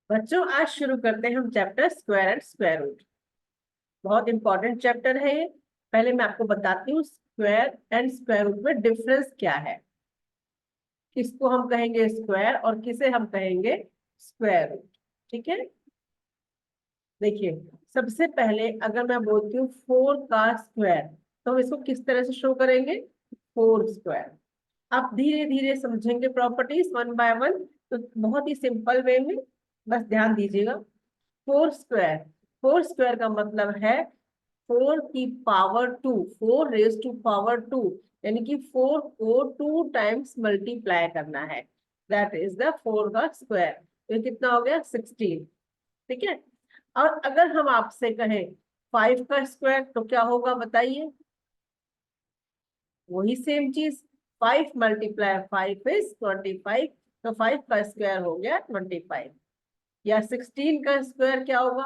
बच्चों आज शुरू करते हैं हम chapter square and square root. बहुत इंपॉर्टेंट चैप्टर है ये। पहले मैं आपको बताती हूँ स्क्वायर एंड स्क्वायर रूट में डिफरेंस क्या है, किसको हम कहेंगे स्क्वायर और किसे हम कहेंगे स्क्वायर रूट। ठीक है, देखिए सबसे पहले अगर मैं बोलती हूँ 4 का स्क्वायर तो हम इसको किस तरह से शो करेंगे, 4 स्क्वायर। आप धीरे धीरे समझेंगे प्रॉपर्टीज वन बाय वन, तो बहुत ही सिंपल वे में बस ध्यान दीजिएगा। 4 स्क्वायर, 4 स्क्वायर का मतलब है 4 की पावर 2, 4 रेज टू पावर 2, यानी कि 4 को 2 टाइम्स मल्टीप्लाई करना है। दैट इज द 4 का स्क्वायर। तो ये कितना हो गया 16। ठीक है, और अगर हम आपसे कहें 5 का स्क्वायर तो क्या होगा बताइए। वही सेम चीज, 5 मल्टीप्लाई 5 इज 25, तो 5 का स्क्वायर हो गया 25। या 16 का स्क्वायर क्या होगा,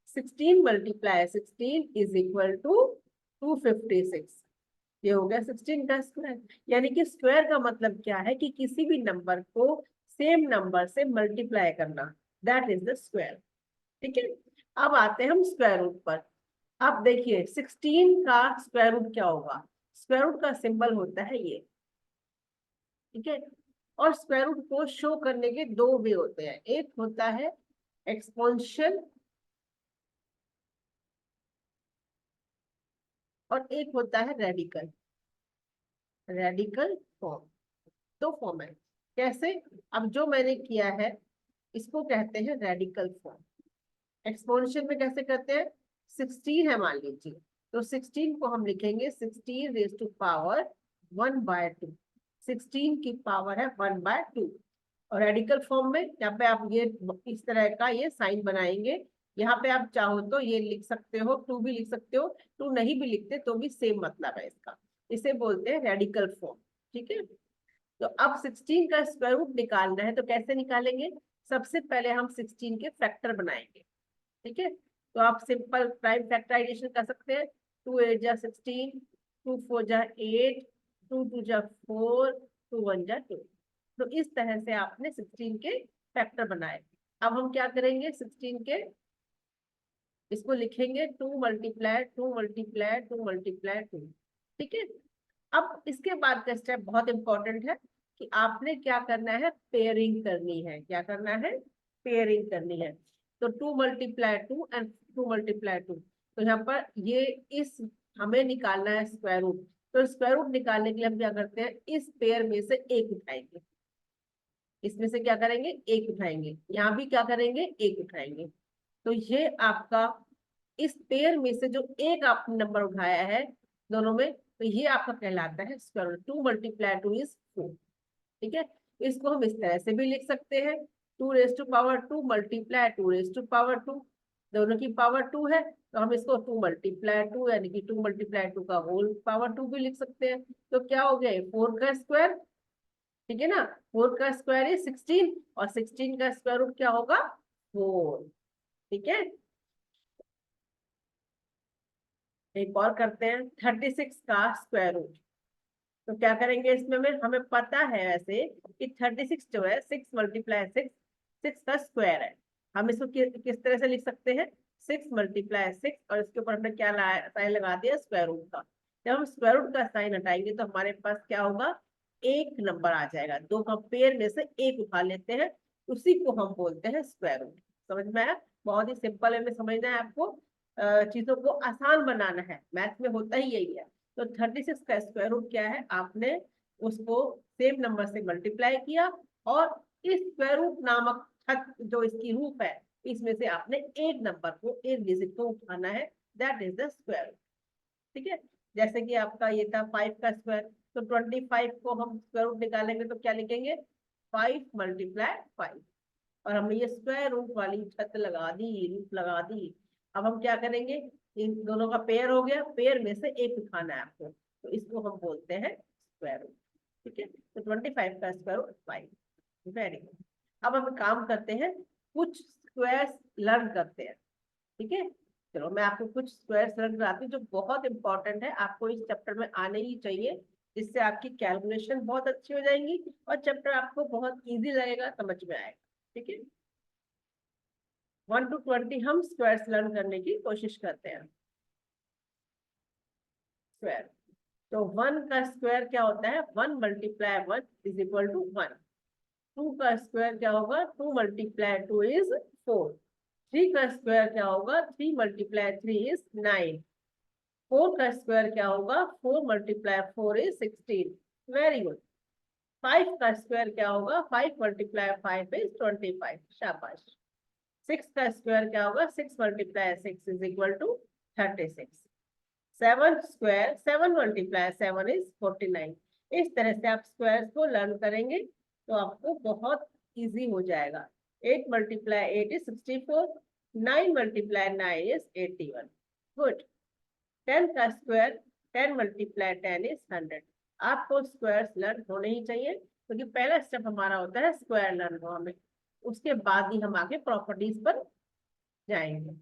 16 मल्टीप्लाई 16 इज इक्वल टू 256। ये हो गया 16 का स्क्वायर। यानी कि स्क्वायर का मतलब क्या है कि किसी भी नंबर को सेम नंबर से मल्टीप्लाई करना, दैट इज द स्क्वायर। ठीक है, अब आते हैं हम स्क्वायर रूट पर। अब देखिए 16 का स्क्वायर रूट क्या होगा, स्क्वायर रूट का सिंबल होता है ये। ठीक है, और स्क्वायर रूट को शो करने के दो वे होते हैं, एक होता है एक्सपोनेंशियल और एक होता है रेडिकल। रेडिकल फॉर्म, दो फॉर्म है। कैसे, अब जो मैंने किया है इसको कहते हैं रेडिकल फॉर्म। एक्सपोनेंशियल में कैसे करते हैं, 16 है मान लीजिए, तो 16 को हम लिखेंगे 16 रेज टू पावर 1/2। 16 की पावर है 1/2। और रेडिकल फॉर्म में यहाँ पे आप ये इस तरह का ये साइन बनाएंगे। यहाँ पे आप चाहो तो ये लिख सकते हो, 2 भी लिख सकते हो, 2 नहीं भी लिखते तो भी सेम मतलब है इसका। इसे बोलते हैं रेडिकल फॉर्म। ठीक है, तो अब 16 का स्क्वायर रूट निकालना है तो कैसे निकालेंगे, सबसे पहले हम 16 के फैक्टर बनाएंगे। ठीक है, तो आप सिंपल प्राइम फैक्टराइजेशन कर सकते हैं। 2 8 जा 16, 2 4 जा 8, 2 2 जा 4, 2 1 जा 2। तो इस तरह से आपने 16 के फैक्टर बनाए। अब हम क्या करेंगे, 16 के इसको लिखेंगे 2 मल्टीप्लाई 2 मल्टीप्लाई 2 मल्टीप्लाई 2। ठीक है, अब इसके बाद का स्टेप बहुत इंपॉर्टेंट है कि आपने क्या करना है, पेयरिंग करनी है। क्या करना है, पेयरिंग करनी है। तो 2 मल्टीप्लाई 2 एंड 2 मल्टीप्लाई 2, तो यहाँ पर ये इस हमें निकालना है स्क्वायर रूट। तो स्क्वायर रूट निकालने के लिए हम क्या करते हैं, इस पेयर में से एक उठाएंगे। इसमें से क्या करेंगे, एक उठाएंगे, यहाँ भी क्या करेंगे, एक उठाएंगे। तो ये आपका इस पेयर में से जो एक आपने नंबर उठाया है दोनों में, तो ये आपका कहलाता है स्क्वायर रूट। 2 multiply 2 is 4। ठीक है, इसको हम इस तरह से भी लिख सकते हैं, 2 raise to power 2 multiply 2 raise to power 2। दोनों की पावर 2 है तो हम इसको 2 मल्टीप्लाई 2 यानी कि 2 मल्टीप्लाई 2 का होल पावर 2 भी लिख सकते हैं। तो क्या हो गया, 4 का स्क्वायर। ठीक है ना, 4 का स्क्वायर है 16 और 16 का स्क्वायर रूट क्या होगा, 4। ठीक है, एक और करते हैं 36 का स्क्वायर रूट। तो क्या करेंगे इसमें में, हमें पता है वैसे कि 36 जो है 6 मल्टीप्लाई 6, 6 का स्क्वायर है। हम इसको किस तरह से लिख सकते हैं, 6 मल्टीप्लाई 6 और इसके ऊपर हमने क्या साइन लगा दिया, स्क्वायर रूट का। जब हम स्क्वायर रूट का साइन हटाएंगे तो हमारे पास क्या होगा, एक नंबर आ जाएगा। दो का पेयर में से एक उठा लेते हैं, उसी को हम बोलते हैं स्क्वायर रूट। समझ में आया, बहुत ही सिंपल वे में समझना है आपको। चीजों को आसान बनाना है, मैथ में होता ही यही है। तो 36 का स्क्वायर रूट क्या है, आपने उसको सेम नंबर से मल्टीप्लाई किया और इस स्क्वायर रूट नामक छत जो इसकी रूप है, इसमें से आपने एक नंबर को, एक डिजिट को उठाना है, that is the square root. ठीक है, जैसे कि आपका ये था 5 का स्क्वायर, तो 25 को हम स्क्वायर रूट निकालेंगे तो क्या लिखेंगे, 5 मल्टीप्लाई 5। और हमने ये स्क्वायर रूट वाली छत लगा दी, रूट लगा दी। अब हम क्या करेंगे, इन दोनों का पेयर हो गया, पेयर में से एक उठाना है आपको, तो इसको हम बोलते हैं स्क्वायर रूट। ठीक है, तो 25 का स्क्वायर रूट 5। Very good. अब हम काम करते हैं, कुछ स्क्वायर्स लर्न करते हैं। ठीक है, चलो मैं आपको कुछ स्क्वायर्स लर्न कराती हूँ जो बहुत इंपॉर्टेंट है, आपको इस चैप्टर में आने ही चाहिए, जिससे आपकी कैलकुलेशन बहुत अच्छी हो जाएंगी और चैप्टर आपको बहुत इजी लगेगा, समझ में आएगा। ठीक है, 1 to 20 हम स्क्वायर्स लर्न करने की कोशिश करते हैं। स्क्वायर, तो 1 का स्क्वायर क्या होता है, 1 मल्टीप्लाई 1 इज इक्वल टू 1। 2 का स्क्वायर क्या होगा, 2 मल्टीप्लाई 2 इज 4। 3 का स्क्वायर क्या होगा, 3 मल्टीप्लाई 3 इज 9। 4 का स्क्वायर क्या होगा, 4 मल्टीप्लाई 4 इज 16। Very good. 5 का स्क्वायर क्या होगा, 5 मल्टीप्लाई 5 इज 25। शाबाश। 6 का स्क्वायर क्या होगा, 6 multiply 6 is equal to 36। 7 square, 7 multiply 7 is 49। इस तरह से आप स्क्वायर्स को लर्न करेंगे तो आपको बहुत इजी हो जाएगा। 8 multiply 8 is 64। 9 multiply 9 is 81। Good. 10 का स्क्वायर, 10 मल्टीप्लाई 10 इज 100। आपको स्क्वायर्स लर्न होने ही चाहिए, क्योंकि पहला स्टेप हमारा होता है स्क्वायर लर्न हो हमें, उसके बाद ही हम आगे प्रॉपर्टीज पर जाएंगे।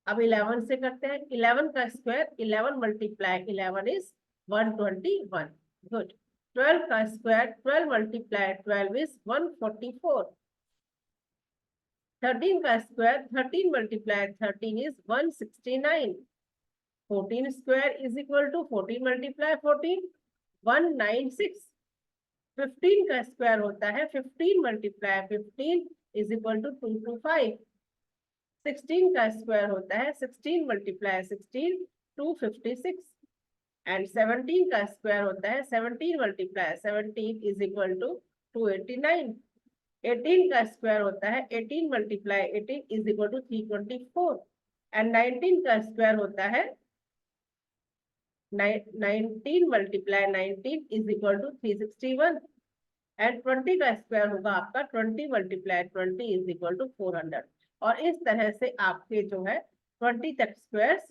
अब 11 से करते हैं। 11 का स्क्वायर, 11 मल्टीप्लाई 11 इज 121। गुड। 12 का स्क्वायर, 12 मल्टीप्लाई 12 इज 144। 13 का square, 13 multiply 13 is 169। 14 square is equal to 14 multiply 14, 196। 15 का स्क्वायर होता है 15 मल्टीप्लाई 15 इज इक्वल टू 225। 16 का स्क्वायर होता है 16 मल्टीप्लाई 16, 256। एंड 17 का स्क्वायर होता है 17 मल्टीप्लाई 17 इज इक्वल टू 289। 18 का स्क्वायर होता है 18 multiply 18 is equal to 324। And 19 का स्क्वायर होता है 19 multiply 19 is equal to 361। And 20 का स्क्वायर होगा आपका 20 मल्टीप्लाई 20 इज इक्वल टू 400। और इस तरह से आपके जो है 20 तक स्क्वायर्स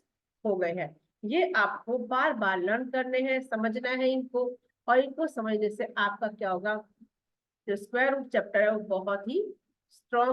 हो गए हैं। ये आपको बार बार लर्न करने हैं, समझना है इनको, और इनको समझने से आपका क्या होगा, जो स्क्वायर रूट चैप्टर है वो बहुत ही स्ट्रॉन्ग